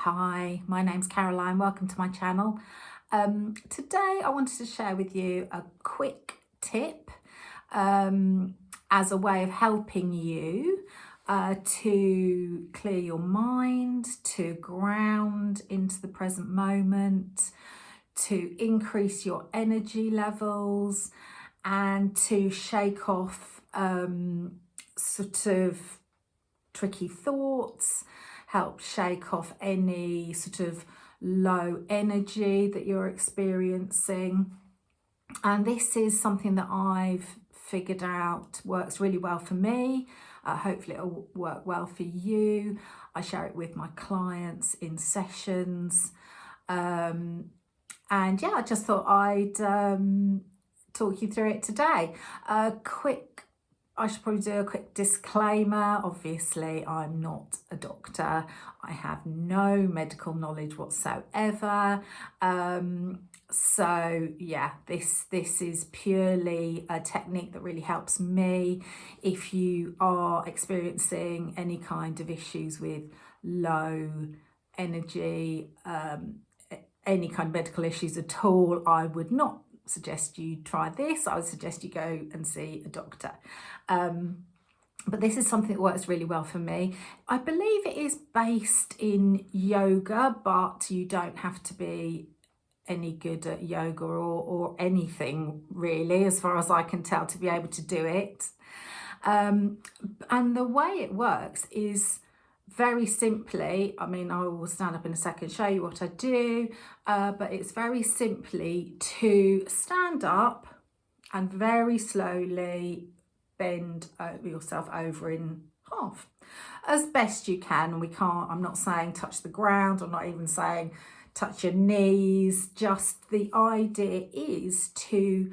Hi, my name's Caroline. Welcome to my channel. Today I wanted to share with you a quick tip as a way of helping you to clear your mind, to ground into the present moment, to increase your energy levels, and to shake off sort of tricky thoughts, help shake off any sort of low energy that you're experiencing. And this is something that I've figured out works really well for me. Hopefully it'll work well for you. I share it with my clients in sessions. And yeah, I just thought I'd talk you through it today. I should probably do a quick disclaimer. Obviously, I'm not a doctor. I have no medical knowledge whatsoever. So yeah, this is purely a technique that really helps me. If you are experiencing any kind of issues with low energy, any kind of medical issues at all, I would not suggest you try this. I would suggest you go and see a doctor. But this is something that works really well for me. I believe it is based in yoga, but you don't have to be any good at yoga or anything really, as far as I can tell, to be able to do it. And the way it works is very simply, I mean, I will stand up in a second, show you what I do, but it's very simply to stand up and very slowly bend yourself over in half as best you can. And I'm not saying touch the ground, I'm not even saying touch your knees, just the idea is to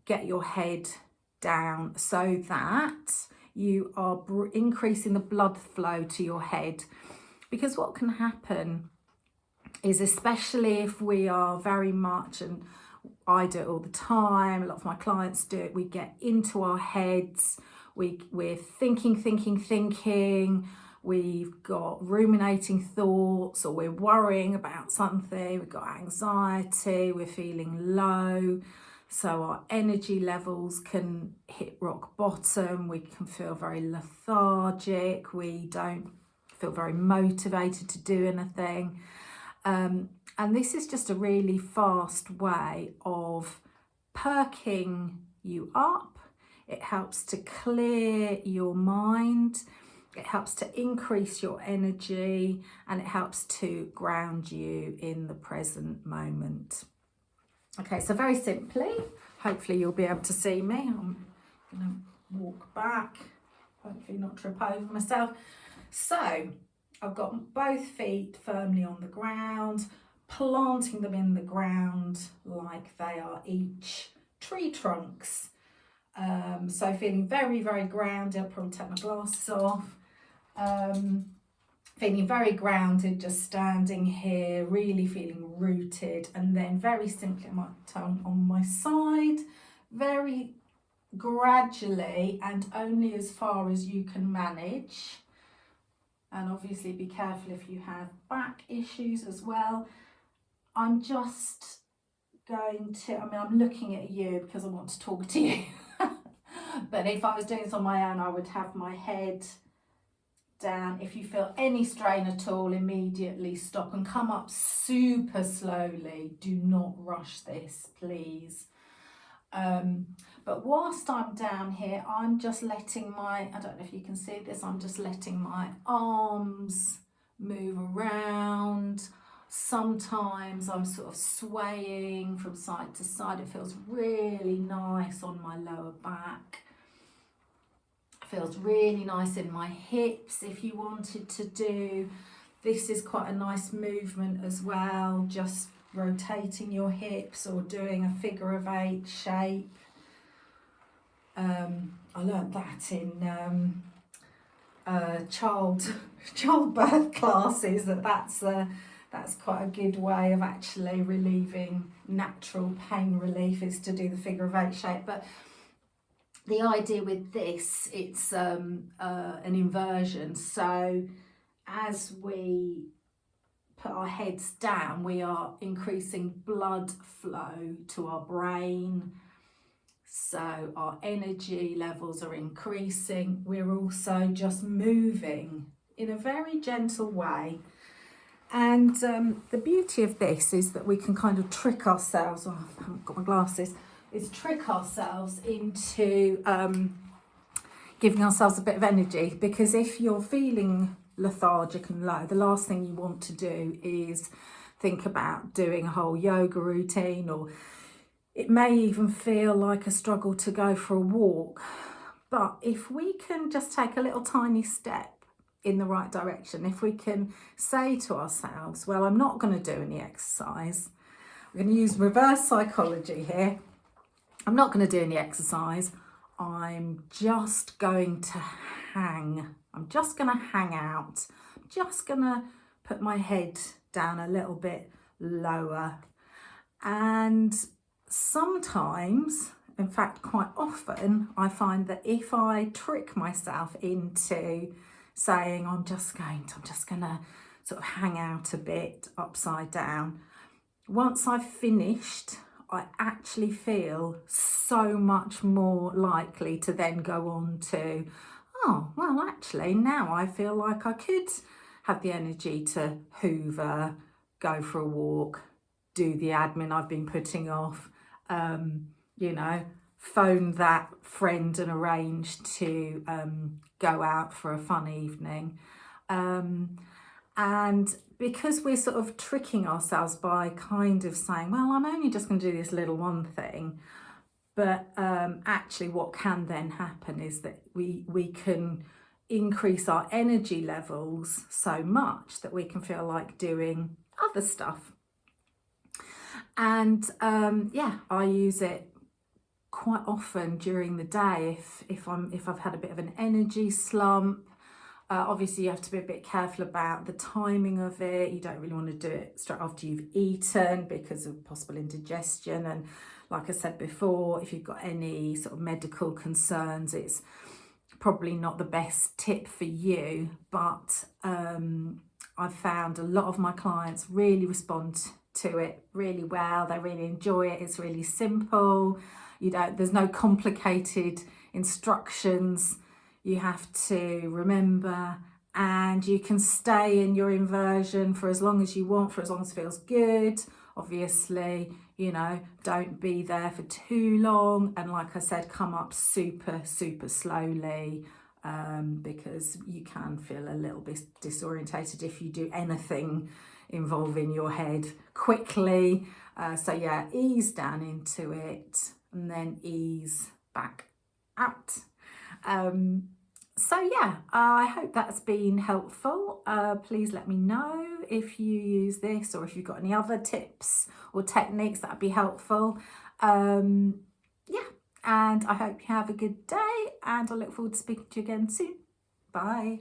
get your head down so that you are increasing the blood flow to your head. Because what can happen is, especially if we are very much, and I do it all the time, a lot of my clients do it, we get into our heads, we're thinking, we've got ruminating thoughts, or we're worrying about something, we've got anxiety, we're feeling low. So our energy levels can hit rock bottom, we can feel very lethargic, we don't feel very motivated to do anything. And this is just a really fast way of perking you up. It helps to clear your mind, it helps to increase your energy, and it helps to ground you in the present moment. Okay, so very simply, hopefully you'll be able to see me. I'm going to walk back, hopefully not trip over myself. So I've got both feet firmly on the ground, planting them in the ground like they are each tree trunks. So feeling very, very grounded. I'll probably take my glasses off. Feeling very grounded, just standing here, really feeling rooted. And then very simply, I might turn on my side, very gradually and only as far as you can manage. And obviously be careful if you have back issues as well. I'm just going to, I'm looking at you because I want to talk to you. But if I was doing this on my own, I would have my head down. If you feel any strain at all, immediately stop and come up super slowly. Do not rush this, please. But whilst I'm down here, I'm just letting I don't know if you can see this, I'm just letting my arms move around. Sometimes I'm sort of swaying from side to side. It feels really nice on my lower back. Feels really nice in my hips. If you wanted to do, this is quite a nice movement as well, just rotating your hips or doing a figure of 8 shape. I learned that in childbirth classes, that's quite a good way of actually relieving natural pain relief, is to do the figure of 8 shape. But the idea with this, it's an inversion. So as we put our heads down, we are increasing blood flow to our brain. So our energy levels are increasing. We're also just moving in a very gentle way. And the beauty of this is that we can kind of trick ourselves, oh, I haven't got my glasses, is trick ourselves into giving ourselves a bit of energy. Because if you're feeling lethargic and low, the last thing you want to do is think about doing a whole yoga routine, or it may even feel like a struggle to go for a walk. But if we can just take a little tiny step in the right direction, if we can say to ourselves, well, I'm not going to do any exercise. We're going to use reverse psychology here. I'm not going to do any exercise. I'm just going to hang. I'm just going to hang out. I'm just going to put my head down a little bit lower. And sometimes, in fact, quite often, I find that if I trick myself into saying I'm just gonna sort of hang out a bit upside down, once I've finished, I actually feel so much more likely to then go on to, oh, well, actually, now I feel like I could have the energy to hoover, go for a walk, do the admin I've been putting off, you know, phone that friend and arrange to go out for a fun evening. And because we're sort of tricking ourselves by kind of saying, well, I'm only just going to do this little one thing, but actually what can then happen is that we can increase our energy levels so much that we can feel like doing other stuff. And yeah, I use it quite often during the day if I've had a bit of an energy slump. Obviously you have to be a bit careful about the timing of it. You don't really want to do it straight after you've eaten because of possible indigestion, and like I said before, if you've got any sort of medical concerns, it's probably not the best tip for you. But I've found a lot of my clients really respond to it really well. They really enjoy it. It's really simple. There's no complicated instructions you have to remember, and you can stay in your inversion for as long as you want, for as long as it feels good. Obviously, don't be there for too long, and like I said, come up super slowly, because you can feel a little bit disorientated if you do anything involving your head quickly. So yeah, ease down into it and then ease back out. So yeah, I hope that's been helpful. Please let me know if you use this, or if you've got any other tips or techniques that would be helpful. Yeah, and I hope you have a good day, and I look forward to speaking to you again soon. Bye.